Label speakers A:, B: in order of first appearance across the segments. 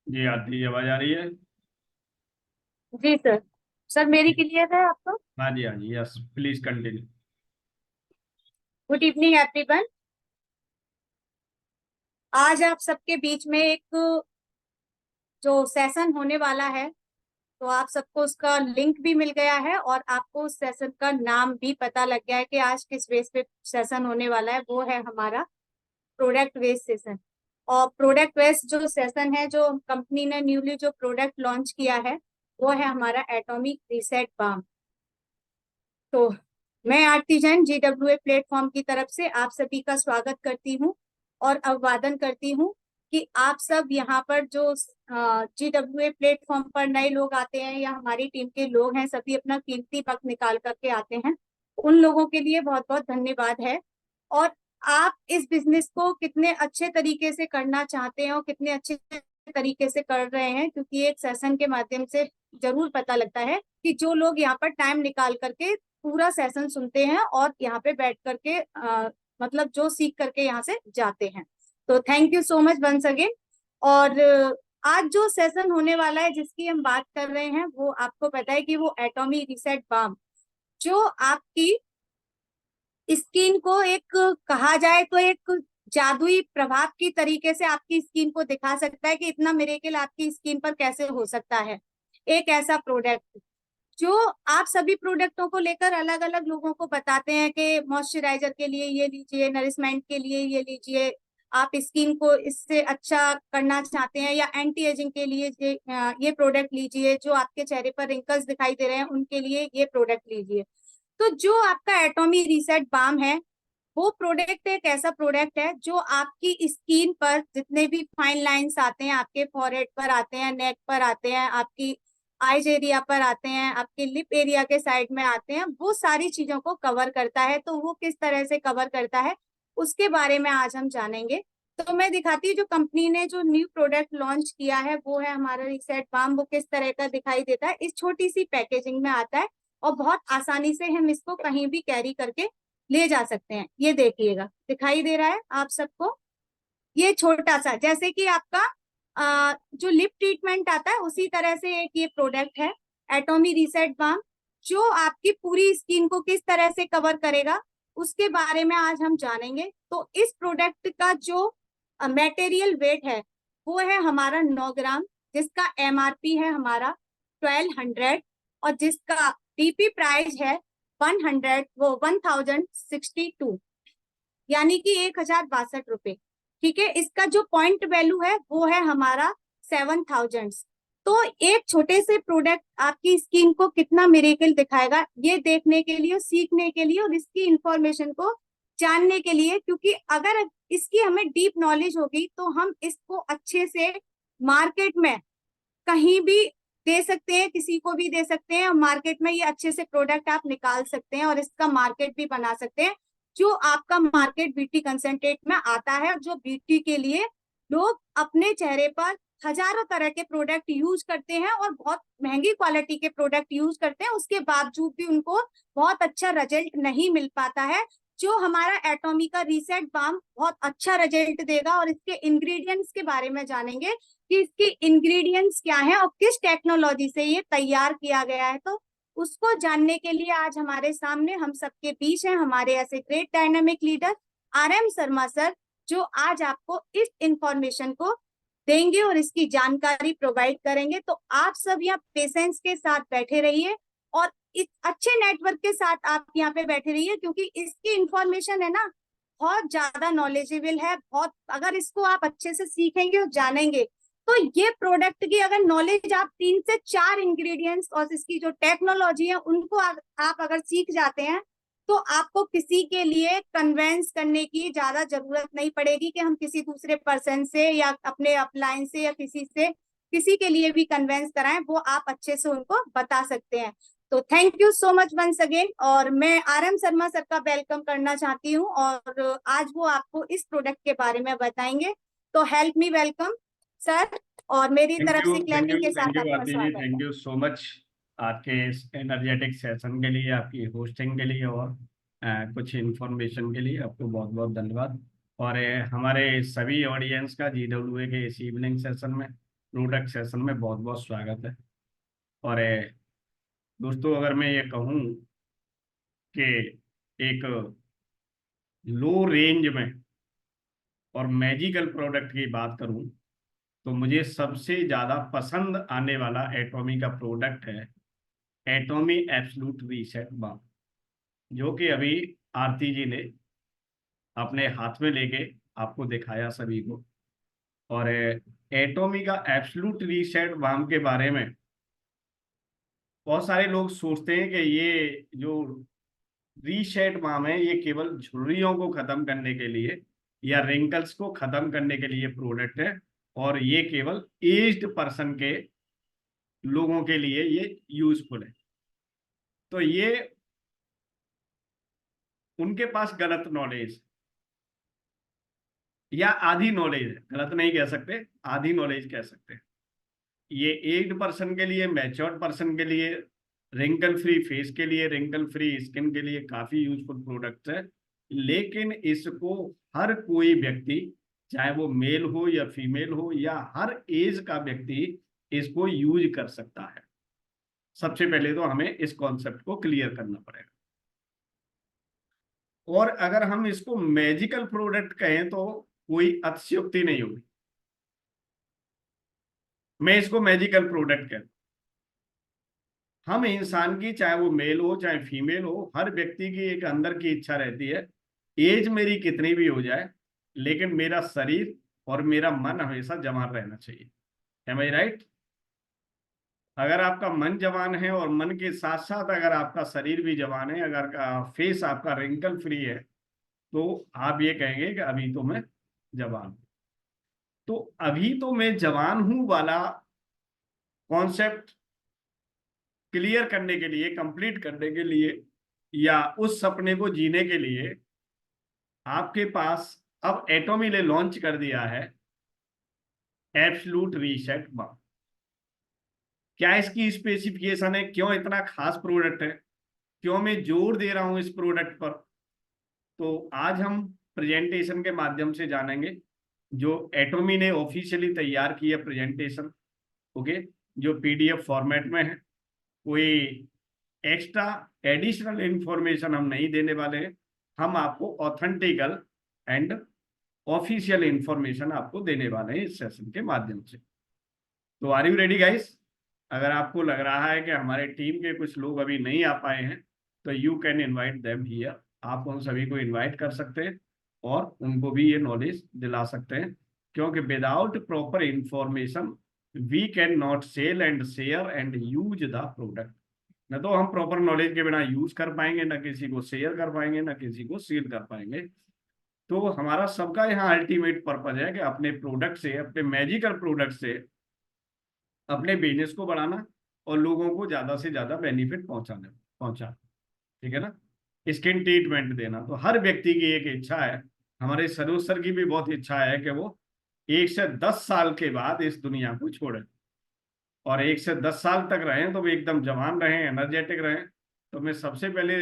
A: जी आती है, आवाज आ रही है।
B: जी सर। सर मेरी क्लियर है आपको?
A: हाँ जी, हाँ जी, yes please continue.
B: Good evening everyone. आज आप सबके बीच में एक जो सेशन होने वाला है, तो आप सबको उसका लिंक भी मिल गया है और आपको उस सेशन का नाम भी पता लग गया है कि आज किस बेस पे सेशन होने वाला है। वो है हमारा प्रोडक्ट वेस्ट सेशन। और प्रोडक्ट वेस्ट जो सेशन है, जो कंपनी ने न्यूली जो प्रोडक्ट लॉन्च किया है, वो है हमारा एटॉमिक रीसेट बाम। तो मैं आरती जैन GWA प्लेटफॉर्म की तरफ से आप सभी का स्वागत करती हूँ और अभिवादन करती हूँ कि आप सब यहाँ पर जो GWA प्लेटफॉर्म पर नए लोग आते हैं या हमारी टीम के लोग हैं, सभी अपना कीमती वक्त निकाल करके आते हैं। उन लोगों के लिए बहुत बहुत धन्यवाद है। और आप इस बिजनेस को कितने अच्छे तरीके से करना चाहते हैं और कितने अच्छे तरीके से कर रहे हैं, क्योंकि एक सेशन के माध्यम से जरूर पता लगता है कि जो लोग यहाँ पर टाइम निकाल करके पूरा सेशन सुनते हैं और यहाँ पे बैठ करके मतलब जो सीख करके यहाँ से जाते हैं। तो thank you so much once again. और आज जो सेशन होने वाला है जिसकी हम बात कर रहे हैं, वो आपको पता है कि वो एटॉमिक रीसेट बाम, जो आपकी स्किन को एक कहा जाए तो एक जादुई प्रभाव की तरीके से आपकी स्किन को दिखा सकता है कि इतना मिरेकल आपकी स्किन पर कैसे हो सकता है। एक ऐसा प्रोडक्ट जो आप सभी प्रोडक्टों को लेकर अलग अलग लोगों को बताते हैं कि मॉइस्चराइजर के लिए ये लीजिए, नरिशमेंट के लिए ये लीजिए, आप स्किन को इससे अच्छा करना चाहते हैं, या एंटी एजिंग के लिए ये प्रोडक्ट लीजिए, जो आपके चेहरे पर रिंकल्स दिखाई दे रहे हैं उनके लिए ये प्रोडक्ट लीजिए। तो जो आपका एटॉमी रीसेट बाम है, वो प्रोडक्ट एक ऐसा प्रोडक्ट है जो आपकी स्किन पर जितने भी फाइन लाइंस आते हैं, आपके फॉरहेड पर आते हैं, नेक पर आते हैं, आपकी आईज एरिया पर आते हैं, आपके लिप एरिया के साइड में आते हैं, वो सारी चीजों को कवर करता है। तो वो किस तरह से कवर करता है, उसके बारे में आज हम जानेंगे। तो मैं दिखाती हूँ जो कंपनी ने जो न्यू प्रोडक्ट लॉन्च किया है, वो है हमारा रिसेट बाम। वो किस तरह का दिखाई देता है, इस छोटी सी पैकेजिंग में आता है और बहुत आसानी से हम इसको कहीं भी कैरी करके ले जा सकते हैं। ये देखिएगा, दिखाई दे रहा है आप सबको? ये छोटा सा जैसे कि आपका जो लिप ट्रीटमेंट आता है, उसी तरह से एक ये प्रोडक्ट है एटॉमी रीसेट बाम, जो आपकी पूरी स्किन को किस तरह से कवर करेगा उसके बारे में आज हम जानेंगे। तो इस प्रोडक्ट का जो मटेरियल वेट है, वो है हमारा 9 ग्राम, जिसका MRP है हमारा 1200, और जिसका DP प्राइस है 100, वो 1062, यानी कि 1062 रुपए। ठीक है, इसका जो पॉइंट वैल्यू है वो है हमारा 7000। तो एक छोटे से प्रोडक्ट आपकी स्किन को कितना मिरेकल दिखाएगा, ये देखने के लिए, सीखने के लिए और इसकी इंफॉर्मेशन को जानने के लिए, क्योंकि अगर इसकी हमें डीप नॉलेज होगी तो हम इसको अच्छे से मार्केट में कहीं भी दे सकते हैं, किसी को भी दे सकते हैं, और मार्केट में ये अच्छे से प्रोडक्ट आप निकाल सकते हैं और इसका मार्केट भी बना सकते हैं। जो आपका मार्केट ब्यूटी कंसंट्रेट में आता है, जो ब्यूटी के लिए लोग अपने चेहरे पर हजारों तरह के प्रोडक्ट यूज करते हैं और बहुत महंगी क्वालिटी के प्रोडक्ट यूज करते हैं, उसके बावजूद भी उनको बहुत अच्छा रिजल्ट नहीं मिल पाता है। जो हमारा एटॉमी का रीसेट बाम बहुत अच्छा रिजल्ट देगा, और इसके इंग्रेडिएंट्स के बारे में जानेंगे कि इसके इंग्रेडिएंट्स क्या हैं और किस टेक्नोलॉजी से ये तैयार किया गया है। तो उसको जानने के लिए आज हमारे सामने हम सबके बीच हैं हमारे ऐसे great dynamic leader RM Sharma sir, जो आज आपको इस इंफॉर्मेशन को देंगे और इसकी जानकारी प्रोवाइड करेंगे। तो आप सब यहाँ पेशेंस के साथ बैठे रहिए और इस अच्छे नेटवर्क के साथ आप यहाँ पे बैठे रहिए, क्योंकि इसकी इंफॉर्मेशन है ना, बहुत ज्यादा नॉलेजेबल है। बहुत, अगर इसको आप अच्छे से सीखेंगे और जानेंगे, तो ये प्रोडक्ट की अगर नॉलेज आप 3 से 4 इंग्रेडिएंट्स और इसकी जो टेक्नोलॉजी है उनको आप अगर सीख जाते हैं, तो आपको किसी के लिए कन्वेंस करने की ज्यादा जरूरत नहीं पड़ेगी कि हम किसी दूसरे पर्सन से या अपने अपलाइन से या किसी से किसी के लिए भी कन्वेंस कराएं, वो आप अच्छे से उनको बता सकते हैं। तो thank you so much once again, और मैं RM शर्मा सर का वेलकम करना चाहती हूँ, और आज वो आपको इस प्रोडक्ट के बारे में बताएंगे। तो हेल्प मी वेलकम सर, और मेरी तरफ से
A: थैंक यू
B: क्लैपिंग के
A: थैंक
B: साथ
A: यू
B: आपका
A: आरती जी,
B: स्वागत
A: थैंक
B: है।
A: यू सो मच आपके इस एनर्जेटिक सेशन के लिए, आपकी होस्टिंग के लिए और कुछ इन्फॉर्मेशन के लिए आपको बहुत बहुत धन्यवाद। और हमारे सभी ऑडियंस का GWA के इस इवनिंग सेशन में प्रोडक्ट सेशन में बहुत बहुत स्वागत है। और दोस्तों, अगर मैं ये कहूँ कि एक लो रेंज में और मैजिकल प्रोडक्ट की बात करूं, तो मुझे सबसे ज़्यादा पसंद आने वाला एटॉमी का प्रोडक्ट है एटॉमी एब्सोल्यूट रीसेट बाम, जो कि अभी आरती जी ने अपने हाथ में लेके आपको दिखाया सभी को। और एटॉमी का एब्सोल्यूट रीसेट बाम के बारे में बहुत सारे लोग सोचते हैं कि ये जो रीसेट बाम है ये केवल झुर्रियों को खत्म करने के लिए या रिंकल्स को खत्म करने के लिए प्रोडक्ट है, और ये केवल एज्ड पर्सन के लोगों के लिए ये यूजफुल है। तो ये उनके पास गलत नॉलेज या आधी नॉलेज है, गलत नहीं कह सकते, आधी नॉलेज कह सकते हैं। ये एज्ड पर्सन के लिए, मैच्योर्ड पर्सन के लिए, रिंकल फ्री फेस के लिए, रिंकल फ्री स्किन के लिए काफी यूजफुल प्रोडक्ट है। लेकिन इसको हर कोई व्यक्ति, चाहे वो मेल हो या फीमेल हो या हर एज का व्यक्ति, इसको यूज कर सकता है। सबसे पहले तो हमें इस कॉन्सेप्ट को क्लियर करना पड़ेगा। और अगर हम इसको मैजिकल प्रोडक्ट कहें तो कोई अतिशयोक्ति नहीं होगी। मैं इसको मैजिकल प्रोडक्ट कहता हूं। हम इंसान की, चाहे वो मेल हो चाहे फीमेल हो, हर व्यक्ति की एक अंदर की इच्छा रहती है, एज मेरी कितनी भी हो जाए लेकिन मेरा शरीर और मेरा मन हमेशा जवान रहना चाहिए। एम आई राइट? अगर आपका मन जवान है और मन के साथ साथ अगर आपका शरीर भी जवान है, अगर का फेस आपका रिंकल फ्री है, तो आप ये कहेंगे कि अभी तो मैं जवान हूं। तो अभी तो मैं जवान हूं वाला कॉन्सेप्ट क्लियर करने के लिए, कंप्लीट करने के लिए, या उस सपने को जीने के लिए आपके पास अब एटॉमी ने लॉन्च कर दिया है एब्सोल्यूट रीसेट बाम। क्या इसकी स्पेसिफिकेशन है, क्यों इतना खास प्रोडक्ट है, क्यों मैं जोर दे रहा हूं इस प्रोडक्ट पर, तो आज हम प्रेजेंटेशन के माध्यम से जानेंगे। जो एटॉमी ने ऑफिशियली तैयार की है प्रेजेंटेशन, ओके, जो पीडीएफ फॉर्मेट में है। कोई एक्स्ट्रा एडिशनल इंफॉर्मेशन हम नहीं देने वाले हैं, हम आपको ऑथेंटिकल एंड ऑफिशियल इंफॉर्मेशन आपको देने वाले हैं इस सेशन के माध्यम से। तो आर यू रेडी गाइस? अगर आपको लग रहा है कि हमारे टीम के कुछ लोग अभी नहीं आ पाए हैं, तो you can invite them here. आप उन सभी को इनवाइट कर सकते हैं और उनको भी ये नॉलेज दिला सकते हैं, क्योंकि without proper information we can not sell and share and use the product. न तो हम प्रॉपर नॉलेज के बिना यूज कर पाएंगे, न किसी को शेयर कर पाएंगे, न किसी को सेल कर पाएंगे। तो हमारा सबका यहाँ अल्टीमेट पर्पज है कि अपने प्रोडक्ट से, अपने मैजिकल प्रोडक्ट से अपने बिजनेस को बढ़ाना और लोगों को ज्यादा से ज्यादा बेनिफिट पहुंचा, ठीक है ना, स्किन ट्रीटमेंट देना। तो हर व्यक्ति की एक इच्छा है, हमारे सरोज सर की भी बहुत इच्छा है कि वो 1 से 10 साल के बाद इस दुनिया को छोड़े, और 1 से 10 साल तक रहें तो वो एकदम जवान रहें, एनर्जेटिक रहें। तो मैं सबसे पहले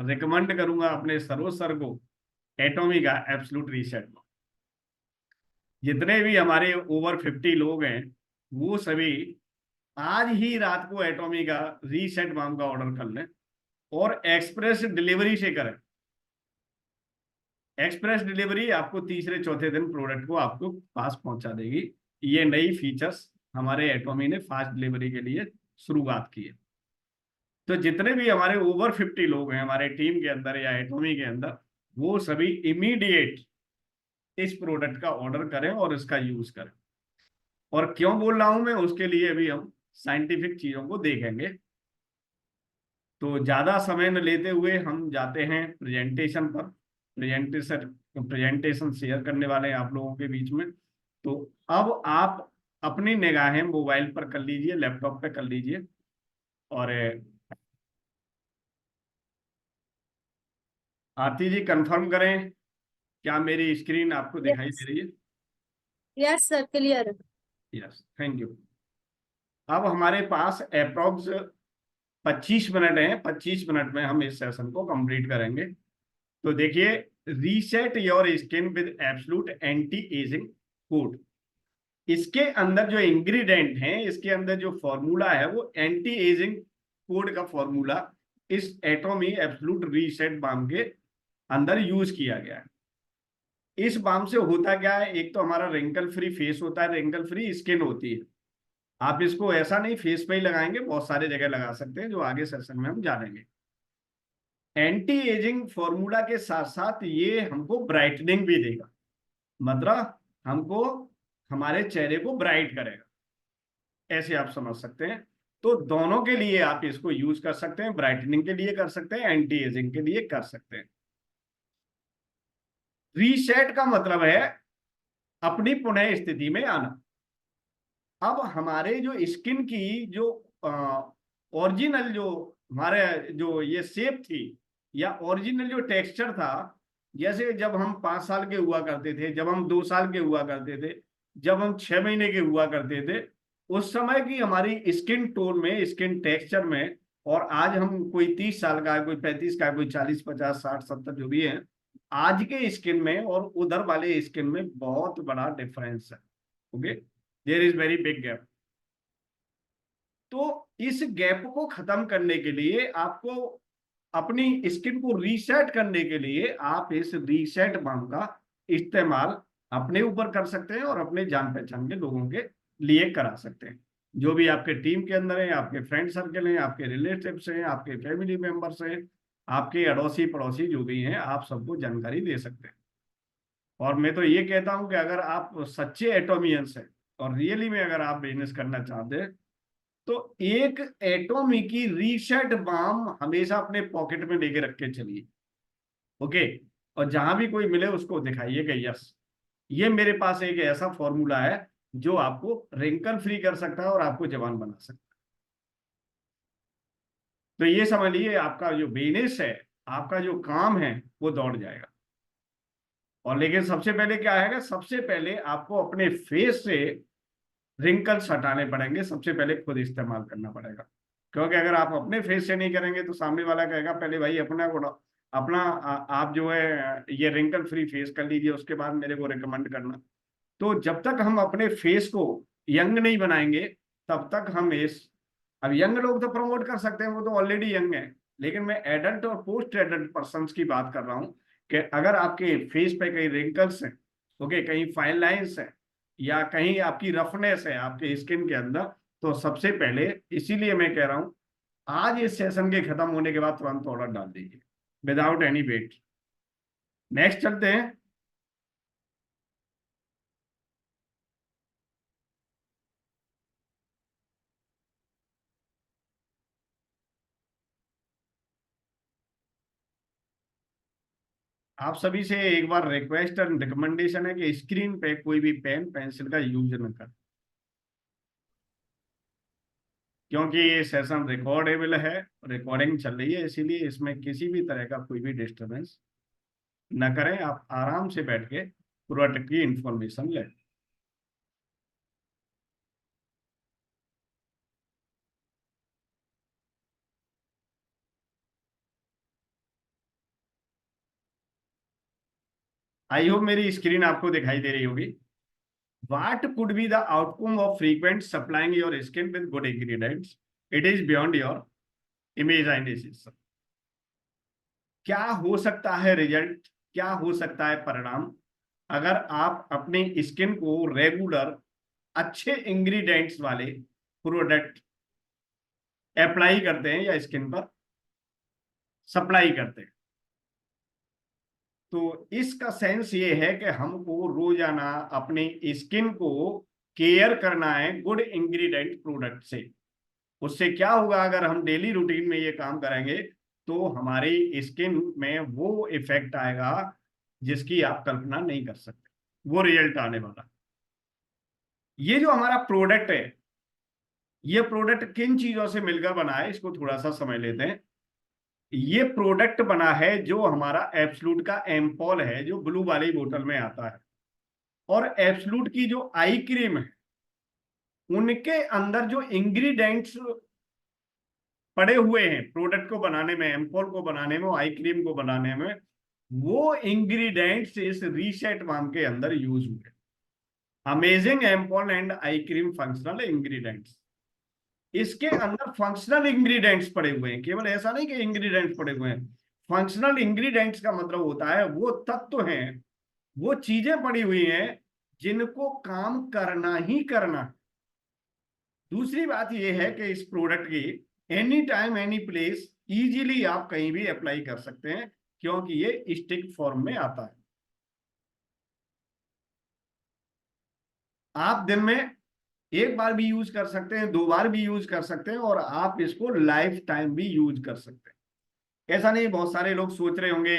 A: रिकमेंड करूंगा अपने सरोज सर को एटॉमी का एब्सोल्यूट रीसेट। जितने भी हमारे ओवर 50 लोग हैं, वो सभी आज ही रात को एटॉमी का रीसेट बाम का ऑर्डर कर लें और एक्सप्रेस डिलीवरी से करें। एक्सप्रेस डिलीवरी आपको तीसरे चौथे दिन प्रोडक्ट को आपको पास पहुंचा देगी। ये नई फीचर्स हमारे एटॉमी ने फास्ट डिलीवरी के लिए शुरुआत की है। तो जितने भी हमारे ओवर 50 लोग हैं हमारे टीम के अंदर या एटॉमी के अंदर, वो सभी इमीडिएट इस प्रोडक्ट का ऑर्डर करें और इसका यूज करें। और क्यों बोल रहा हूं मैं, उसके लिए अभी हम साइंटिफिक चीजों को देखेंगे। तो ज्यादा समय न लेते हुए हम जाते हैं प्रेजेंटेशन पर। प्रेजेंटेशन शेयर करने वाले हैं आप लोगों के बीच में। तो अब आप अपनी निगाहें मोबाइल पर कर लीजिए, लैपटॉप पे कर लीजिए, और आरती जी कंफर्म करें, क्या मेरी स्क्रीन आपको दिखाई दे रही है?
B: Yes sir, clear.
A: Yes, thank you. अब हमारे पास अप्रोक्स 25 मिनट है, 25 मिनट में हम इस सेशन को कंप्लीट करेंगे। तो देखिए, reset your skin with absolute anti ageing food. इसके अंदर जो इंग्रेडिएंट हैं, इसके अंदर जो फॉर्मूला है वो एंटी एजिंग कोड का फॉर्मूला इस एटॉमी एब्सोल्यूट रीसेट बाम के अंदर यूज किया गया है। इस बाम से होता क्या है, एक तो हमारा रिंकल फ्री फेस होता है, रिंकल फ्री स्किन होती है। आप इसको ऐसा नहीं फेस पे ही लगाएंगे, बहुत सारे जगह लगा सकते हैं, जो आगे सेशन में हम जानेंगे। एंटी एजिंग फॉर्मूला के साथ साथ ये हमको ब्राइटनिंग भी देगा, मतलब हमको हमारे चेहरे को ब्राइट करेगा, ऐसे आप समझ सकते हैं। तो दोनों के लिए आप इसको यूज कर सकते हैं, ब्राइटनिंग के लिए कर सकते हैं, एंटी एजिंग के लिए कर सकते हैं। रीसेट का मतलब है अपनी पुनः स्थिति में आना। अब हमारे जो स्किन की जो ओरिजिनल जो हमारे जो ये शेप थी या ओरिजिनल जो टेक्सचर था, जैसे जब हम 5 साल के हुआ करते थे, जब हम 2 साल के हुआ करते थे, जब हम 6 महीने के हुआ करते थे, उस समय की हमारी स्किन टोन में, स्किन टेक्सचर में, और आज हम कोई 30 साल का है, कोई 35 का है, कोई 40 50 60 70 जो भी है, आज के स्किन में और उधर वाले स्किन में बहुत बड़ा डिफरेंस है। Okay, there is very big gap. तो इस गैप को खत्म करने के लिए आपको अपनी स्किन को रीसेट करने के लिए आप इस रीसेट बाम का इस्तेमाल अपने ऊपर कर सकते हैं और अपने जान पहचान के लोगों के लिए करा सकते हैं। जो भी आपके टीम के अंदर है, आपके फ्रेंड सर्कल हैं, आपके रिलेटिव्स हैं, आपके फैमिली मेंबर्स हैं, आपके अड़ोसी पड़ोसी जो भी हैं, आप सबको जानकारी दे सकते हैं। और मैं तो ये कहता हूं कि अगर आप सच्चे एटोमियंस हैं और रियली में अगर आप बिजनेस करना चाहते हैं, तो एक एटॉमी की रीसेट बाम हमेशा अपने पॉकेट में लेके रख के चलिए। ओके, और जहां भी कोई मिले उसको दिखाइएगा, यस ये मेरे पास एक ऐसा फॉर्मूला है जो आपको रिंकल फ्री कर सकता है और आपको जवान बना सकता है। तो ये समझ लीजिए आपका जो बिजनेस है, आपका जो काम है, वो दौड़ जाएगा। और लेकिन सबसे पहले क्या है, सबसे पहले आपको अपने फेस से रिंकल्स हटाने पड़ेंगे, सबसे पहले खुद इस्तेमाल करना पड़ेगा। क्योंकि अगर आप अपने फेस से नहीं करेंगे तो सामने वाला कहेगा पहले भाई अपना अपना आप जो है ये रिंकल फ्री फेस कर लीजिए, उसके बाद मेरे को रिकमेंड करना। तो जब तक हम अपने फेस को यंग नहीं बनाएंगे, तब तक हम इस, अब यंग लोग तो प्रमोट कर सकते हैं, वो तो ऑलरेडी यंग है, लेकिन मैं एडल्ट और पोस्ट एडल्ट पर्सन की बात कर रहा हूं कि अगर आपके फेस पे कहीं रिंकल्स हैं, ओके, कहीं फाइन लाइन्स हैं, या कहीं आपकी रफनेस है आपके स्किन के अंदर, तो सबसे पहले, इसीलिए मैं कह रहा हूं आज इस सेशन के खत्म होने के बाद तुरंत ऑर्डर डाल दीजिए विदाउट एनी वेट। नेक्स्ट चलते हैं। आप सभी से एक बार रिक्वेस्ट एंड रिकमेंडेशन है कि स्क्रीन पे कोई भी पेन पेंसिल का यूज न करें, क्योंकि ये सेशन रिकॉर्डेबल है, रिकॉर्डिंग चल रही है, इसीलिए इसमें किसी भी तरह का कोई भी डिस्टरबेंस न करें। आप आराम से बैठ के प्रोडक्ट की इंफॉर्मेशन लें। आई होप मेरी स्क्रीन आपको दिखाई दे रही होगी। What could be the outcome of frequent supplying your skin with good ingredients? It is beyond your imagination. क्या हो सकता है रिजल्ट, क्या हो सकता है परिणाम, अगर आप अपनी स्किन को रेगुलर अच्छे इंग्रेडिएंट्स वाले प्रोडक्ट अप्लाई करते हैं या स्किन पर सप्लाई करते हैं। तो इसका सेंस ये है कि हमको रोजाना अपनी स्किन को केयर करना है गुड इंग्रेडिएंट प्रोडक्ट से। उससे क्या होगा, अगर हम डेली रूटीन में ये काम करेंगे तो हमारी स्किन में वो इफेक्ट आएगा जिसकी आप कल्पना नहीं कर सकते, वो रिजल्ट आने वाला। ये जो हमारा प्रोडक्ट है, ये प्रोडक्ट किन चीजों से मिलकर बना है, इसको थोड़ा सा समझ लेते हैं। ये प्रोडक्ट बना है जो हमारा एब्सलूट का एम्पॉल है, जो ब्लू वाली बोतल में आता है, और एब्सलूट की जो आई क्रीम है, उनके अंदर जो इंग्रेडिएंट्स पड़े हुए हैं प्रोडक्ट को बनाने में, एम्पोल को बनाने में, आई क्रीम को बनाने में, वो इंग्रेडिएंट्स इस रीसेट बाम के अंदर यूज हुए। Amazing ampoule and eye cream functional ingredients. इसके अंदर फंक्शनल इंग्रेडिएंट्स पड़े हुए हैं, केवल ऐसा नहीं कि इंग्रेडिएंट्स पड़े हुए हैं। फंक्शनल इंग्रेडिएंट्स का मतलब होता है वो तत्व हैं, वो चीजें पड़ी हुई हैं जिनको काम करना ही करना। दूसरी बात यह है कि इस प्रोडक्ट की any time any place easily आप कहीं भी अप्लाई कर सकते हैं, क्योंकि ये स्टिक फॉर्म में आता है। आप दिन में एक बार भी यूज कर सकते हैं, 2 बार भी यूज कर सकते हैं, और आप इसको लाइफ टाइम भी यूज कर सकते हैं। ऐसा नहीं, बहुत सारे लोग सोच रहे होंगे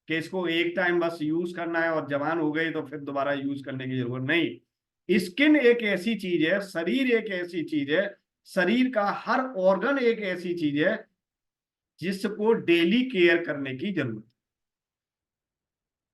A: कि इसको एक टाइम बस यूज करना है और जवान हो गई तो फिर दोबारा यूज करने की जरूरत नहीं। स्किन एक ऐसी चीज है, शरीर एक ऐसी चीज है, शरीर का हर ऑर्गन एक ऐसी चीज है जिसको डेली केयर करने की जरूरत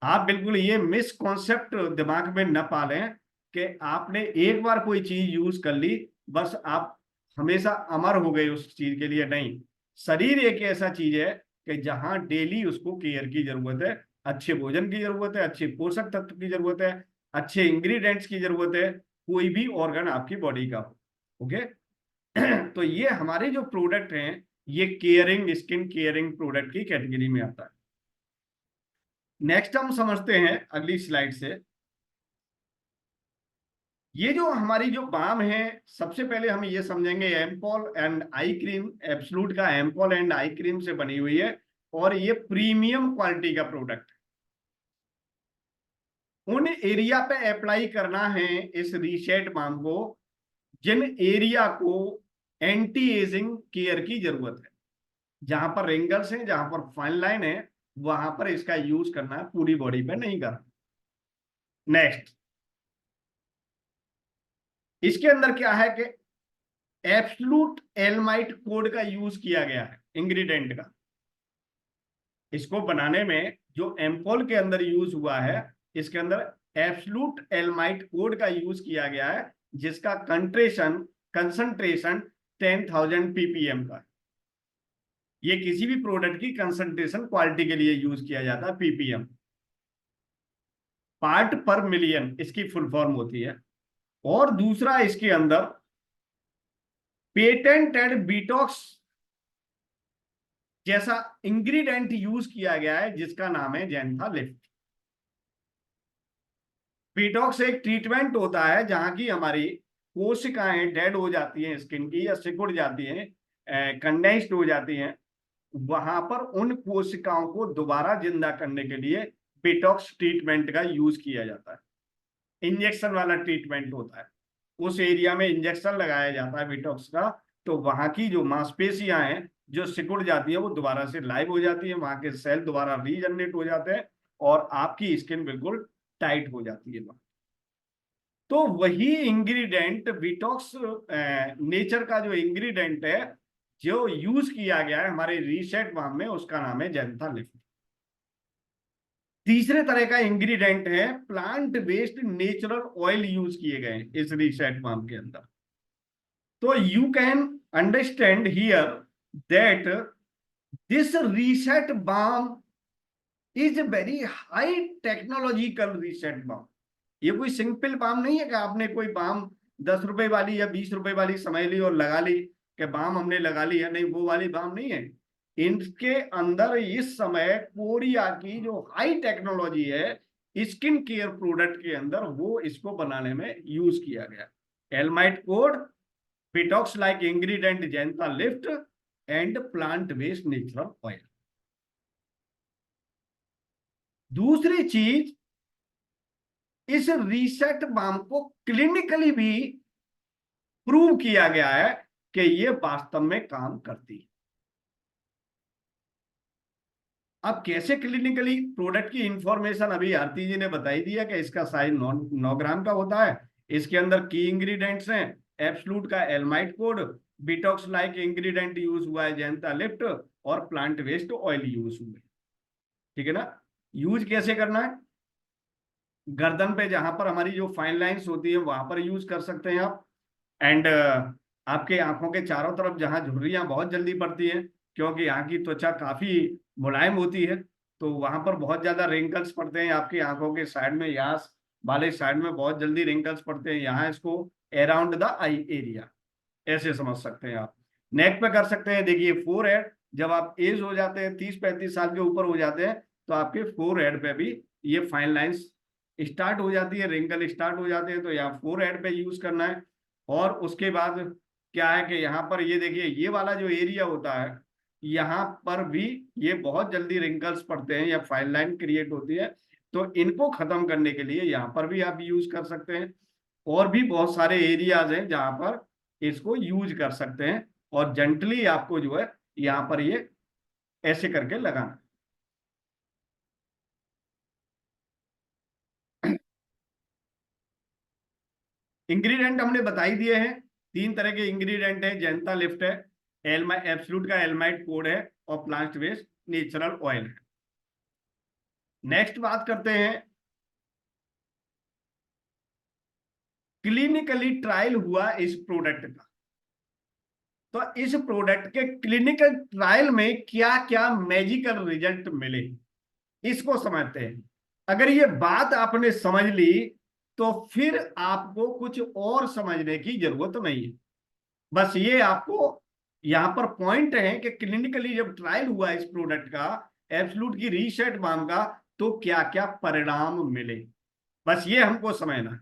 A: है। आप बिल्कुल ये मिसकॉन्सेप्ट दिमाग में न पालें कि आपने एक बार कोई चीज यूज कर ली, बस आप हमेशा अमर हो गए उस चीज के लिए। नहीं, शरीर एक ऐसा चीज है कि जहां डेली उसको केयर की जरूरत है, अच्छे भोजन की जरूरत है, अच्छे पोषक तत्व की जरूरत है, अच्छे इंग्रेडिएंट्स की जरूरत है, कोई भी ऑर्गन आपकी बॉडी का हो। ओके। तो ये हमारे जो प्रोडक्ट हैं, ये केयरिंग स्किन केयरिंग प्रोडक्ट की कैटेगरी में आता है। नेक्स्ट हम समझते हैं अगली स्लाइड से। ये जो हमारी जो बाम है, सबसे पहले हम ये समझेंगे एम्पॉल एंड आई क्रीम, एब्सलूट का एम्पॉल एंड आई क्रीम से बनी हुई है, और ये प्रीमियम क्वालिटी का प्रोडक्ट है। उन एरिया पे अप्लाई करना है इस रीसेट बाम को जिन एरिया को एंटी एजिंग केयर की जरूरत है, जहां पर रिंगल्स हैं, जहां पर फाइन लाइन है, वहां पर इसका यूज करना है, पूरी बॉडी पे नहीं करना। नेक्स्ट, इसके अंदर क्या है कि एब्सलूट एलमाइट कोड का यूज किया गया है इंग्रेडिएंट का। इसको बनाने में जो एम्पोल के अंदर यूज हुआ है, इसके अंदर एब्सलूट एलमाइट कोड का यूज किया गया है, जिसका कंसंट्रेशन 10,000 ppm का है। ये किसी भी प्रोडक्ट की कंसंट्रेशन क्वालिटी के लिए यूज किया जाता है, ppm, पार्ट पर मिलियन इसकी फुल फॉर्म होती है। और दूसरा, इसके अंदर पेटेंटेड बीटॉक्स जैसा इंग्रेडिएंट यूज किया गया है, जिसका नाम है जेंथालिफ्ट। बीटॉक्स एक ट्रीटमेंट होता है जहां की हमारी कोशिकाएं डेड हो जाती हैं स्किन की, या सिकुड़ जाती हैं, कंडेंस्ड हो जाती हैं। वहां पर उन कोशिकाओं को दोबारा जिंदा करने के लिए बीटॉक्स ट्रीटमेंट का यूज किया जाता है। इंजेक्शन वाला ट्रीटमेंट होता है, उस एरिया में इंजेक्शन लगाया जाता है बीटॉक्स का, तो वहां की जो मांसपेशियां हैं जो सिकुड़ जाती है वो दोबारा से लाइव हो जाती है, वहां के सेल दोबारा रीजनरेट हो जाते हैं, और आपकी स्किन बिल्कुल टाइट हो जाती है। तो वही इंग्रेडिएंट विटॉक्स नेचर का जो इंग्रेडिएंट है जो यूज किया गया है हमारे रीसेट बाम में, उसका नाम है जेंथालिफ्ट। तीसरे तरह का इंग्रेडिएंट है plant based natural oil use किए गए इस रीसेट बाम के अंदर। तो you can understand here that this reset balm is very high technological reset balm. ये कोई सिंपल बाम नहीं है कि आपने कोई बाम 10 रुपए वाली या 20 रुपए वाली समझ ली और लगा ली कि बाम हमने लगा ली है। नहीं, वो वाली बाम नहीं है। इनके अंदर इस समय कोरिया की जो हाई टेक्नोलॉजी है स्किन केयर प्रोडक्ट के अंदर, वो इसको बनाने में यूज किया गया। एलमाइट कोड, पिटॉक्स लाइक इंग्रेडिएंट जेंथा lift and plant based natural oil. दूसरी चीज, इस रीसेट बाम को क्लिनिकली भी प्रूव किया गया है कि ये वास्तव में काम करती है। अब कैसे क्लिनिकली? प्रोडक्ट की इंफॉर्मेशन अभी आरती जी ने बताई दी है कि इसका साइज 9 ग्राम का होता है। इसके अंदर की इंग्रेडिएंट्स हैं एब्सलूट का Elamite code, बीटॉक्स like ingredient use हुआ है जेंथा लिफ्ट, और प्लांट वेस्ट ऑयल यूज हुए। ठीक है ना? यूज कैसे करना है? गर्दन पे जहां पर हमारी जो फाइन लाइंस होती है वहां पर यूज कर सकते हैं आप। एंड आपके आंखों के चारों तरफ जहां झुर्रियां बहुत जल्दी पड़ती हैं, क्योंकि यहाँ की त्वचा काफी मुलायम होती है, तो वहां पर बहुत ज्यादा रिंकल्स पड़ते हैं आपकी आंखों के साइड में, यहाँ वाले साइड में बहुत जल्दी रिंकल्स पड़ते हैं, यहाँ इसको अराउंड द आई एरिया ऐसे समझ सकते हैं आप। नेक पे कर सकते हैं, देखिए फोर हेड, जब आप एज हो जाते हैं 30-35 साल के ऊपर हो जाते हैं तो आपके फोर हेड पे भी ये फाइन लाइंस स्टार्ट हो जाती है, रिंकल स्टार्ट हो जाते हैं, तो यहाँ फोर हेड पे यूज करना है। और उसके बाद क्या है कि यहाँ पर ये देखिए ये वाला जो एरिया होता है यहाँ पर भी ये बहुत जल्दी रिंकल्स पड़ते हैं या फाइन लाइन क्रिएट होती है, तो इनको खत्म करने के लिए यहाँ पर भी आप यूज कर सकते हैं। और भी बहुत सारे एरियाज हैं जहां पर इसको यूज कर सकते हैं, और जेंटली आपको जो है यहाँ पर ये ऐसे करके लगाना। इंग्रेडिएंट हमने बता ही दिए हैं, 3 तरह के इंग्रेडिएंट है, जैंता लिफ्ट है, एब्सोल्यूट का एल्माइट कोड है, और प्लांट वेस्ट नेचुरल ऑयल है। नेक्स्ट बात करते हैं, क्लिनिकली ट्रायल हुआ इस प्रोडक्ट का, तो इस प्रोडक्ट के क्लिनिकल ट्रायल में क्या क्या मैजिकल रिजल्ट मिले इसको समझते हैं। अगर ये बात आपने समझ ली तो फिर आपको कुछ और समझने की जरूरत नहीं है, बस ये आपको यहां पर पॉइंट है कि क्लिनिकली जब ट्रायल हुआ इस प्रोडक्ट का, एब्सोल्यूट की रीसेट बाम का, तो क्या क्या परिणाम मिले, बस ये हमको समझना है।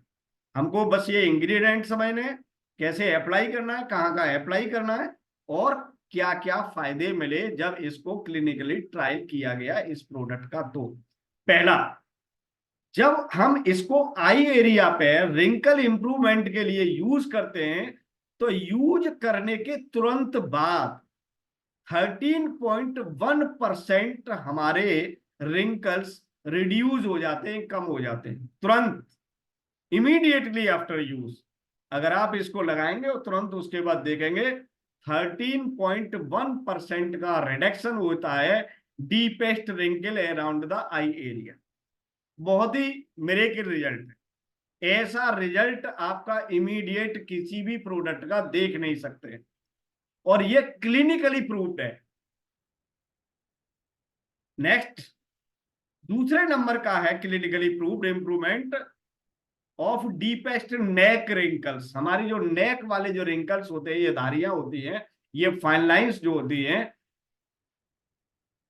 A: हमको बस ये इंग्रेडिएंट समझने हैं, कैसे अप्लाई करना है, कहाँ का अप्लाई करना है, और क्या क्या फायदे मिले जब इसको क्लिनिकली ट्रायल किया गया इस प्रोडक्ट का। तो पहला, जब हम इसको आई एरिया पे रिंकल इंप्रूवमेंट के लिए यूज करते हैं तो यूज करने के तुरंत बाद 13.1% हमारे रिंकल्स रिड्यूस हो जाते हैं, कम हो जाते हैं तुरंत, इमीडिएटली आफ्टर यूज। अगर आप इसको लगाएंगे और तुरंत उसके बाद देखेंगे 13.1% का रिडक्शन होता है deepest wrinkle around the eye area. बहुत ही मिरेकल रिजल्ट है, ऐसा रिजल्ट आपका इमीडिएट किसी भी प्रोडक्ट का देख नहीं सकते, और ये क्लिनिकली प्रूव्ड है। नेक्स्ट, दूसरे नंबर का है clinically proved improvement of deepest neck wrinkles. हमारी जो नेक वाले जो रिंकल्स होते हैं, ये धारियां होती हैं, ये फाइन लाइंस जो होती हैं,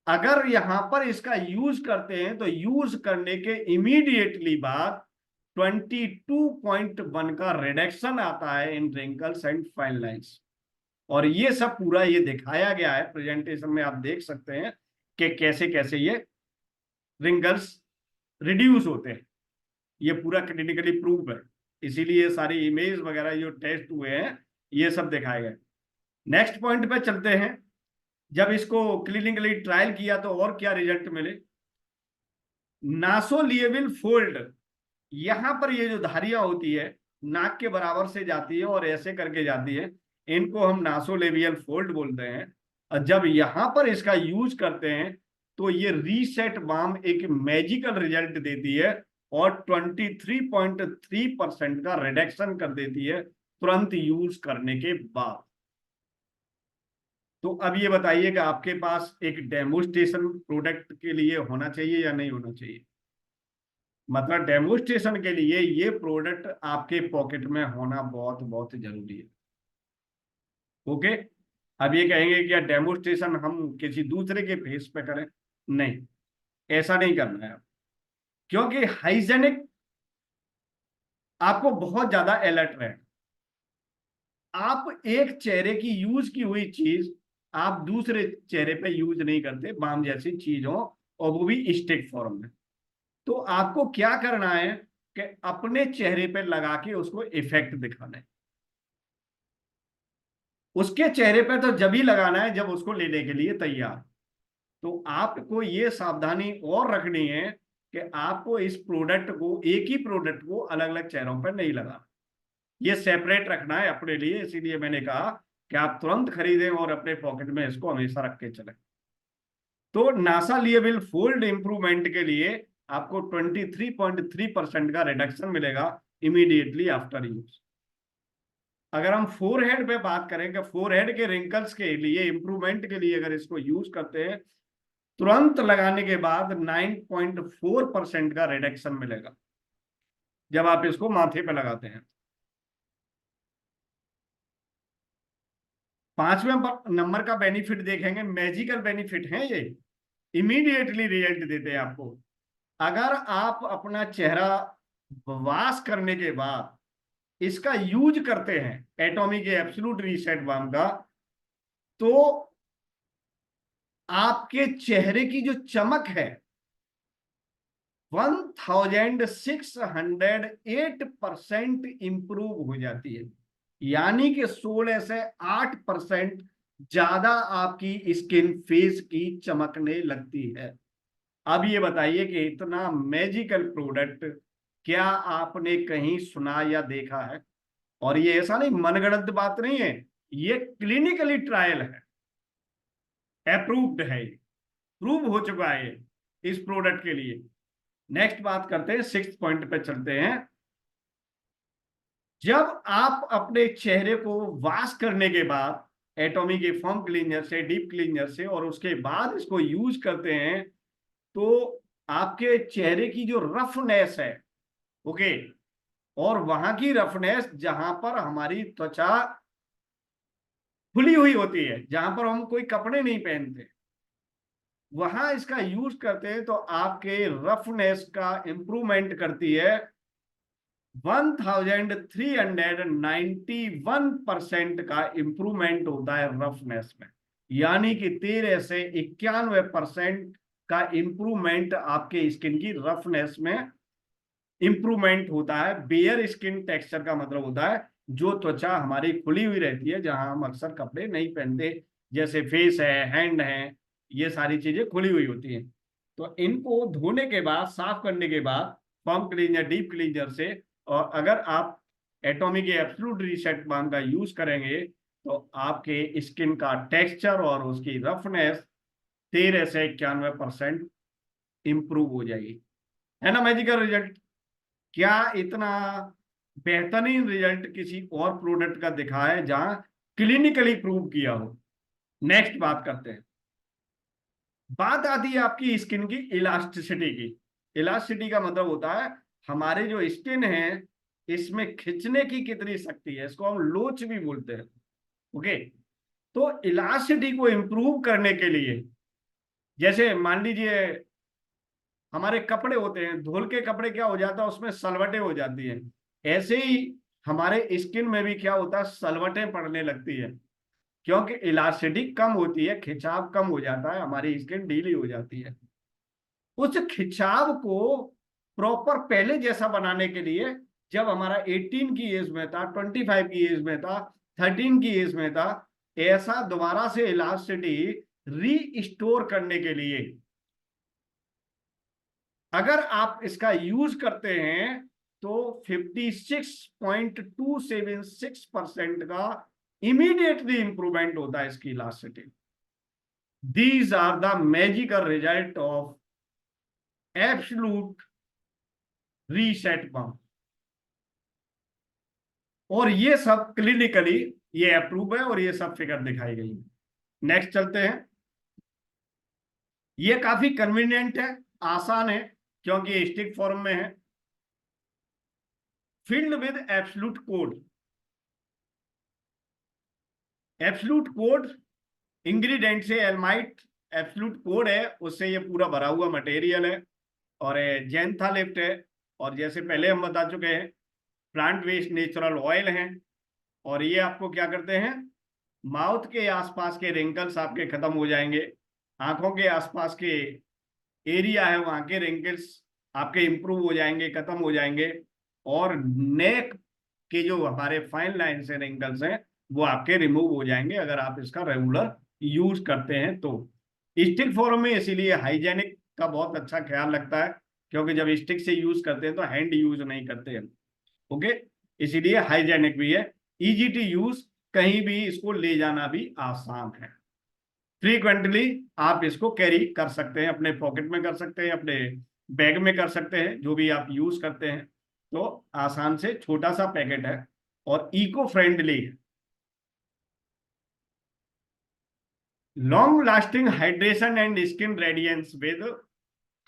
A: अगर यहां पर इसका यूज करते हैं तो यूज करने के इमीडिएटली बाद 22.1 का रिडक्शन आता है इन रिंकल्स एंड फाइन लाइंस। और ये सब पूरा ये दिखाया गया है प्रेजेंटेशन में, आप देख सकते हैं कि कैसे कैसे ये रिंकल्स रिड्यूस होते हैं, ये पूरा क्लिनिकली प्रूव है, इसीलिए सारी इमेज वगैरह जो टेस्ट हुए हैं ये सब दिखाए गए। नेक्स्ट पॉइंट पे चलते हैं, जब इसको क्लिनिकली ट्रायल किया तो और क्या रिजल्ट मिले। नासोलिएबल फोल्ड, यहां पर ये जो धारियां होती है नाक के बराबर से जाती है और ऐसे करके जाती है, इनको हम नासोलेबियल फोल्ड बोलते हैं। और जब यहां पर इसका यूज करते हैं तो ये रीसेट बाम एक मैजिकल रिजल्ट देती है और 23.3% का रिडक्शन कर देती है तुरंत यूज करने के बाद। तो अब ये बताइए कि आपके पास एक डेमोस्ट्रेशन प्रोडक्ट के लिए होना चाहिए या नहीं होना चाहिए, मतलब डेमोस्ट्रेशन के लिए ये प्रोडक्ट आपके पॉकेट में होना बहुत बहुत जरूरी है। ओके, अब ये कहेंगे कि यार डेमोस्ट्रेशन हम किसी दूसरे के फेस पे करें, नहीं, ऐसा नहीं करना है, क्योंकि हाइजेनिक आपको बहुत ज्यादा अलर्ट रहे। आप एक चेहरे की यूज की हुई चीज आप दूसरे चेहरे पे यूज नहीं करते, बाम जैसी चीज हो और वो भी स्टिक फॉर्म में। तो आपको क्या करना है कि अपने चेहरे पे लगा के उसको इफेक्ट दिखाना है। उसके चेहरे पे तो जब ही लगाना है जब उसको लेने के लिए तैयार। तो आपको ये सावधानी और रखनी है कि आपको इस प्रोडक्ट को, एक ही प्रोडक्ट को अलग अलग चेहरों पर नहीं लगाना, ये सेपरेट रखना है अपने लिए। इसीलिए मैंने कहा कि आप तुरंत खरीदें और अपने पॉकेट में इसको हमेशा रख के चलें। तो नासा लिएबल फोल्ड इंप्रूवमेंट के लिए आपको 23.3% का रिडक्शन मिलेगा इमीडिएटली आफ्टर यूज। अगर हम फोरहेड पे बात करें कि फोरहेड के रिंकल्स के लिए इंप्रूवमेंट के लिए अगर इसको यूज करते हैं, तुरंत लगाने के बाद 9.4% का रिडक्शन मिलेगा। जब आप इसको माथे पे लगाते हैं। 5वें नंबर का बेनिफिट देखेंगे, मैजिकल बेनिफिट है ये, इमीडिएटली रिजल्ट देते हैं आपको। अगर आप अपना चेहरा वॉश करने के बाद इसका यूज करते हैं, एटॉमिक एब्सोल्यूट रीसेट बाम का, तो आपके चेहरे की जो चमक है 1608% इंप्रूव हो जाती है, यानी कि 16 से 8% ज्यादा आपकी स्किन फेस की चमकने लगती है। अब ये बताइए कि इतना मैजिकल प्रोडक्ट क्या आपने कहीं सुना या देखा है? और ये ऐसा नहीं, मनगढ़ंत बात नहीं है, ये क्लिनिकली ट्रायल है, अप्रूव्ड है, प्रूव हो चुका है इस प्रोडक्ट के लिए। नेक्स्ट बात करते हैं, 6th पॉइंट पे चलते हैं। जब आप अपने चेहरे को वॉश करने के बाद एटॉमिक फोम क्लीनर से, डीप क्लीनर से, और उसके बाद इसको यूज करते हैं, तो आपके चेहरे की जो रफनेस है, ओके, और वहां की रफनेस जहां पर हमारी त्वचा खुली हुई होती है, जहां पर हम कोई कपड़े नहीं पहनते, वहां इसका यूज करते हैं, तो आपके रफनेस का इंप्रूवमेंट करती है। 1391% का इंप्रूवमेंट होता है रफनेस में, यानी कि 13 से 91% का इंप्रूवमेंट आपके स्किन की रफनेस में इंप्रूवमेंट होता है। बेयर स्किन टेक्सचर का मतलब होता है जो त्वचा हमारी खुली हुई रहती है, जहां हम अक्सर कपड़े नहीं पहनते, जैसे फेस है, हैंड है, ये सारी चीजें खुली हुई होती हैं। तो इनको धोने के बाद, साफ करने के बाद, फॉर्म क्लीनर, डीप क्लीनर से, और अगर आप एटॉमिक एब्सोल्यूट रीसेट बाम का यूज करेंगे, तो आपके स्किन का टेक्सचर और उसकी रफनेस 13 से 91% इंप्रूव हो जाएगी। है ना मैजिकल रिजल्ट? क्या इतना बेहतरीन रिजल्ट किसी और प्रोडक्ट का दिखा है जहां क्लिनिकली प्रूव किया हो? नेक्स्ट बात करते हैं। बात आती है आपकी स्किन की इलास्टिसिटी की। इलास्टिसिटी का मतलब होता है हमारे जो स्किन है इसमें खिंचने की कितनी शक्ति है, इसको हम लोच भी बोलते हैं, ओके। तो इलास्टिसिटी को इंप्रूव करने के लिए, जैसे मान लीजिए हमारे कपड़े होते हैं, धुल के कपड़े क्या हो जाता है, उसमें सलवटें हो जाती हैं, ऐसे ही हमारे स्किन में भी क्या होता है, सलवटें पड़ने लगती है, क्योंकि इलास्टिसिटी कम होती है, खिंचाव कम हो जाता है, हमारी स्किन ढीली हो जाती है। उस खिंचाव को प्रॉपर पहले जैसा बनाने के लिए, जब हमारा 18 की एज में था, 25 की एज में था, 13 की एज में था, ऐसा दोबारा से इलास्टिसिटी रीस्टोर करने के लिए अगर आप इसका यूज करते हैं, तो 56.276% का इमीडिएटली इंप्रूवमेंट होता है इसकी elasticity. These are the magical result of absolute reset pump, और ये सब क्लिनिकली ये अप्रूव है, और ये सब फिगर दिखाई गई है। नेक्स्ट चलते हैं। ये काफी कन्वीनियंट है, आसान है, क्योंकि स्टिक फॉर्म में है, filled with absolute code. Absolute code ingredient से एलमाइट एब्सोल्यूट कोड है, उससे ये पूरा भरा हुआ मटेरियल है, और जेंथा लिफ्ट है, और जैसे पहले हम बता चुके हैं प्लांट वेस्ट नेचुरल ऑयल है, और ये आपको क्या करते हैं, माउथ के आसपास के रिंकल्स आपके खत्म हो जाएंगे, आंखों के आसपास के एरिया है वहां के रिंकल्स आपके इंप्रूव हो जाएंगे, खत्म हो जाएंगे, और नेक के जो हमारे फाइन लाइन से रिंकल्स हैं वो आपके रिमूव हो जाएंगे, अगर आप इसका रेगुलर यूज करते हैं तो। स्टिक फॉर्म में इसीलिए हाइजेनिक का बहुत अच्छा ख्याल लगता है, क्योंकि जब स्टिक से यूज करते हैं तो हैंड यूज नहीं करते हैं, ओके, इसीलिए हाइजेनिक भी है, इजी टू यूज, कहीं भी इसको ले जाना भी आसान है। फ्रीक्वेंटली आप इसको कैरी कर सकते हैं, अपने पॉकेट में कर सकते हैं, अपने बैग में कर सकते हैं, जो भी आप यूज करते हैं, तो आसान से, छोटा सा पैकेट है और इको फ्रेंडली है। Long lasting hydration and skin radiance with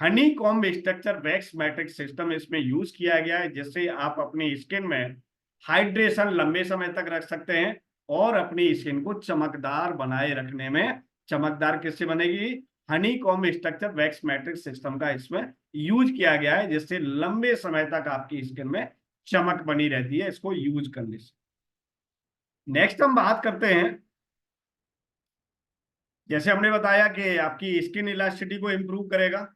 A: Honey comb structure wax matrix system इसमें यूज किया गया है, जिससे आप अपनी स्किन में हाइड्रेशन लंबे समय तक रख सकते हैं और अपनी स्किन को चमकदार बनाए रखने में, चमकदार किससे बनेगी, Honey comb structure wax matrix system का इसमें यूज किया गया है, जिससे लंबे समय तक आपकी स्किन में चमक बनी रहती है इसको यूज करने से। नेक्स्ट हम बात करते हैं, जैसे हमने बताया कि आपकी स्किन इलास्टिसिटी को इंप्रूव करेगा,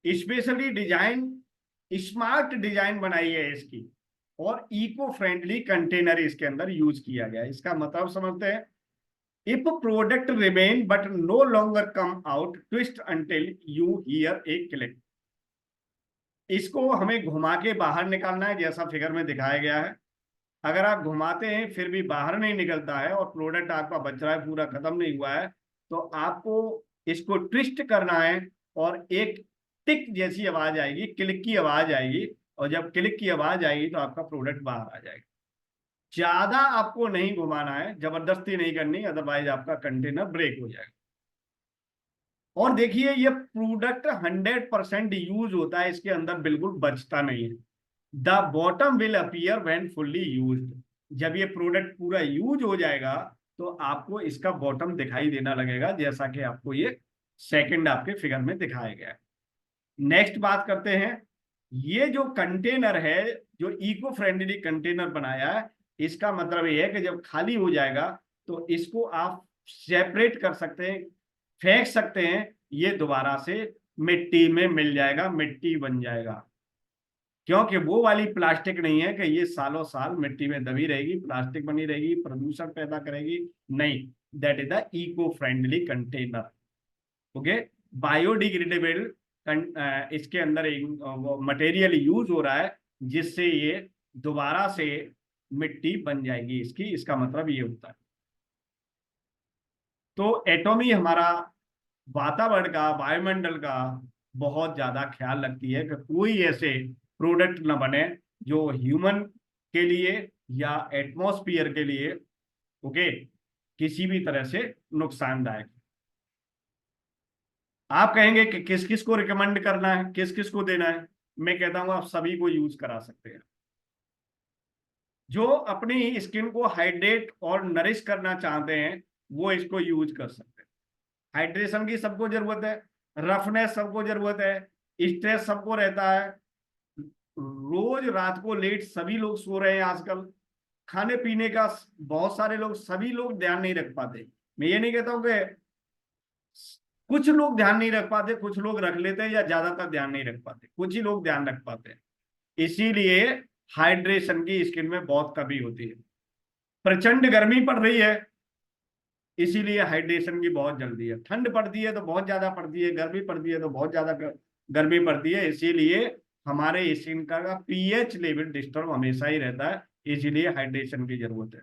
A: स्पेशली डिजाइन, स्मार्ट डिजाइन बनाई है इसकी और इको फ्रेंडली कंटेनर इसके अंदर यूज किया गया है। इसका मतलब समझते हैं, if product remain but no longer come out twist until you hear a click. इसको हमें घुमा के बाहर निकालना है, जैसा फिगर में दिखाया गया है। अगर आप घुमाते हैं फिर भी बाहर नहीं निकलता है और प्रोडक्ट आपका बच रहा है, पूरा खत्म नहीं हुआ है, तो आपको इसको ट्विस्ट करना है और एक टिक जैसी आवाज आएगी, क्लिक की आवाज आएगी, और जब क्लिक की आवाज आएगी तो आपका प्रोडक्ट बाहर आ जाएगा। ज्यादा आपको नहीं घुमाना है, जबरदस्ती नहीं करनी, अदरवाइज आपका कंटेनर ब्रेक हो जाएगा। और देखिए ये प्रोडक्ट 100% यूज होता है, इसके अंदर बिल्कुल बचता नहीं है। The bottom will appear when fully used. जब ये प्रोडक्ट पूरा यूज हो जाएगा तो आपको इसका बॉटम दिखाई देना लगेगा, जैसा कि आपको ये सेकंड आपके फिगर में दिखाया गया है। नेक्स्ट बात करते हैं, ये जो कंटेनर है, जो इको फ्रेंडली कंटेनर बनाया है, इसका मतलब ये है कि जब खाली हो जाएगा तो इसको आप सेपरेट कर सकते हैं, फेंक सकते हैं, ये दोबारा से मिट्टी में मिल जाएगा, मिट्टी बन जाएगा। क्योंकि वो वाली प्लास्टिक नहीं है कि ये सालों साल मिट्टी में दबी रहेगी, प्लास्टिक बनी रहेगी, प्रदूषण पैदा करेगी, नहीं, that is the eco friendly container. Okay, biodegradable इसके अंदर एक मटेरियल यूज हो रहा है जिससे ये दोबारा से मिट्टी बन जाएगी इसकी, इसका मतलब ये होता है। तो एटॉमी हमारा वातावरण का, वायुमंडल का बहुत ज्यादा ख्याल रखती है कि कोई ऐसे प्रोडक्ट न बने जो ह्यूमन के लिए या एटमॉस्फेयर के लिए, ओके, किसी भी तरह से नुकसानदायक। आप कहेंगे कि किस किस को रिकमेंड करना है, किस किस को देना है, मैं कहता हूं आप सभी को यूज करा सकते हैं। जो अपनी स्किन को हाइड्रेट और नरिश करना चाहते हैं वो इसको यूज कर सकते हैं। हाइड्रेशन की सबको जरूरत है, रफनेस सबको जरूरत है, स्ट्रेस सबको रहता है, रोज रात को लेट सभी लोग सो रहे हैं आजकल, खाने पीने का बहुत सारे लोग, सभी लोग ध्यान नहीं रख पाते। मैं ये नहीं कहता हूं कि कुछ लोग ध्यान नहीं रख पाते, कुछ लोग रख लेते हैं, या ज्यादातर ध्यान नहीं रख पाते, कुछ ही लोग ध्यान रख पाते हैं। इसीलिए हाइड्रेशन की स्किन में बहुत कमी होती है। प्रचंड गर्मी पड़ रही है, इसीलिए हाइड्रेशन की बहुत जल्दी है। ठंड पड़ती है तो बहुत ज्यादा पड़ती है, गर्मी पड़ती है तो बहुत ज्यादा गर्मी पड़ती है, इसीलिए हमारे स्किन का पीएच लेवल डिस्टर्ब हमेशा ही रहता है, इसीलिए हाइड्रेशन की जरूरत है।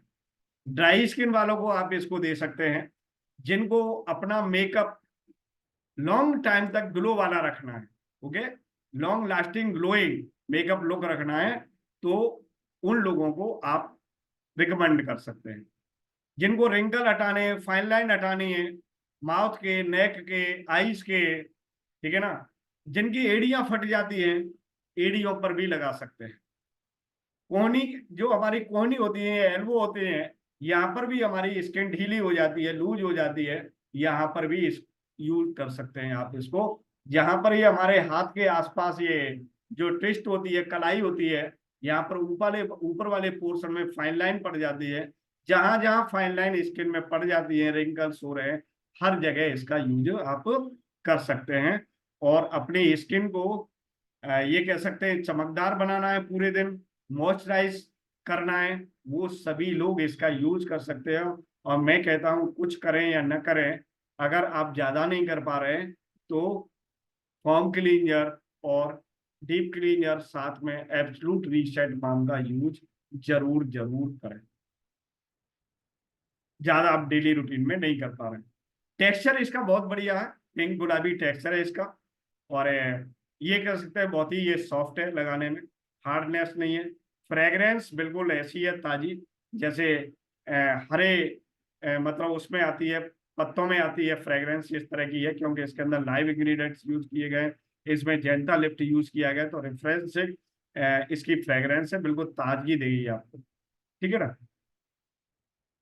A: ड्राई स्किन वालों को आप इसको दे सकते हैं, जिनको अपना मेकअप लॉन्ग टाइम तक ग्लो वाला रखना है, okay, long lasting glowing makeup look रखना है, तो उन लोगों को आप रिकमेंड कर सकते हैं। जिनको रिंकल हटाने हैं, फाइन लाइन हटानी है, माउथ के, नेक के, आईज के, ठीक है ना, जिनकी एड़ियां फट जाती हैं, एड़ियों पर भी लगा सकते हैं। कोहनी, जो हमारी कोहनी होती है, एल्बो होते हैं, यहाँ पर भी हमारी स्किन ढीली हो जाती है, लूज हो जाती है, यहाँ पर भी यूज कर सकते हैं आप इसको। जहां पर ये हमारे हाथ के आसपास ये जो ट्विस्ट होती है, कलाई होती है, यहाँ पर ऊपर वाले पोर्शन में फाइन लाइन पड़ जाती है, जहां जहां फाइन लाइन स्किन में पड़ जाती है, रिंकल्स हो रहे हैं, हर जगह इसका यूज आप कर सकते हैं। और अपनी स्किन को ये कह सकते हैं चमकदार बनाना है, पूरे दिन मॉइस्चराइज करना है, वो सभी लोग इसका यूज कर सकते हैं। और मैं कहता हूं कुछ करें या न करें, अगर आप ज्यादा नहीं कर पा रहे हैं तो फॉर्म क्लीनर और डीप क्लीनर साथ में एब्सोल्यूट रीसेट बाम का यूज जरूर जरूर करें, ज्यादा आप डेली रूटीन में नहीं कर पा रहे हैं। टेक्सचर इसका बहुत बढ़िया है, पिंक गुलाबी टेक्सचर है इसका, और ये कह सकते हैं बहुत ही ये सॉफ्ट है लगाने में, हार्डनेस नहीं है। फ्रेग्रेंस बिल्कुल ऐसी है ताजी, जैसे हरे मतलब उसमें आती है पत्तों में आती है फ्रेग्रेंस इस तरह की है, क्योंकि इसके अंदर लाइव इंग्रेडिएंट्स यूज किए गए, इसमें जेंटा लिफ्ट यूज किया गया, तो रेफरेंस से इसकी फ्रेग्रेंस है, बिल्कुल ताजगी देगी आपको, ठीक है ना।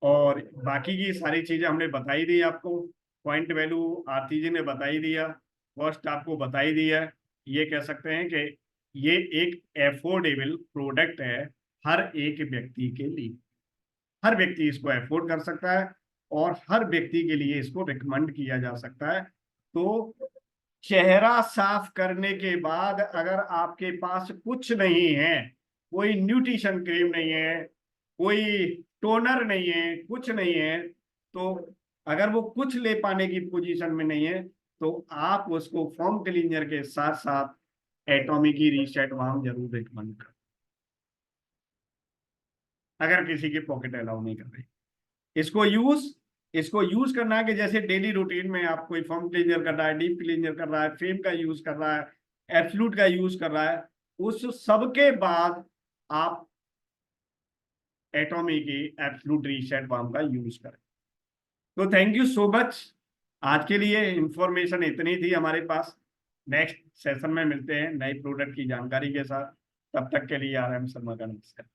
A: और बाकी की सारी चीजें हमने बताई दी आपको, पॉइंट वैल्यू आरती जी ने बताई दिया, कॉस्ट आपको बताई दिया। ये कह सकते हैं कि ये एक एफोर्डेबल प्रोडक्ट है हर एक व्यक्ति के लिए, हर व्यक्ति इसको अफोर्ड कर सकता है और हर व्यक्ति के लिए इसको रिकमेंड किया जा सकता है। तो चेहरा साफ करने के बाद अगर आपके पास कुछ नहीं है, कोई न्यूट्रिशन क्रीम नहीं है, कोई टोनर नहीं है, कुछ नहीं है, तो अगर वो कुछ ले पाने की पोजीशन में नहीं है, तो आप उसको फोम क्लींजर के साथ साथ एटॉमी की रीसेट बाम जरूर रिकमेंड करें, अगर किसी की पॉकेट अलाउ नहीं कर रही। इसको यूज करना है कि जैसे डेली रूटीन में आप कोई फोम क्लींजर कर रहा है, डीप क्लींजर कर रहा है, फेम का यूज कर रहा है, एब्सोल्यूट का यूज कर रहा है, उस सब के बाद आप एटॉमी की एब्सोल्यूट रीसेट बाम का यूज करें। तो थैंक यू सो मच, आज के लिए इंफॉर्मेशन इतनी थी हमारे पास। नेक्स्ट सेशन में मिलते हैं नए प्रोडक्ट की जानकारी के साथ, तब तक के लिए RM शर्मा का नमस्कार।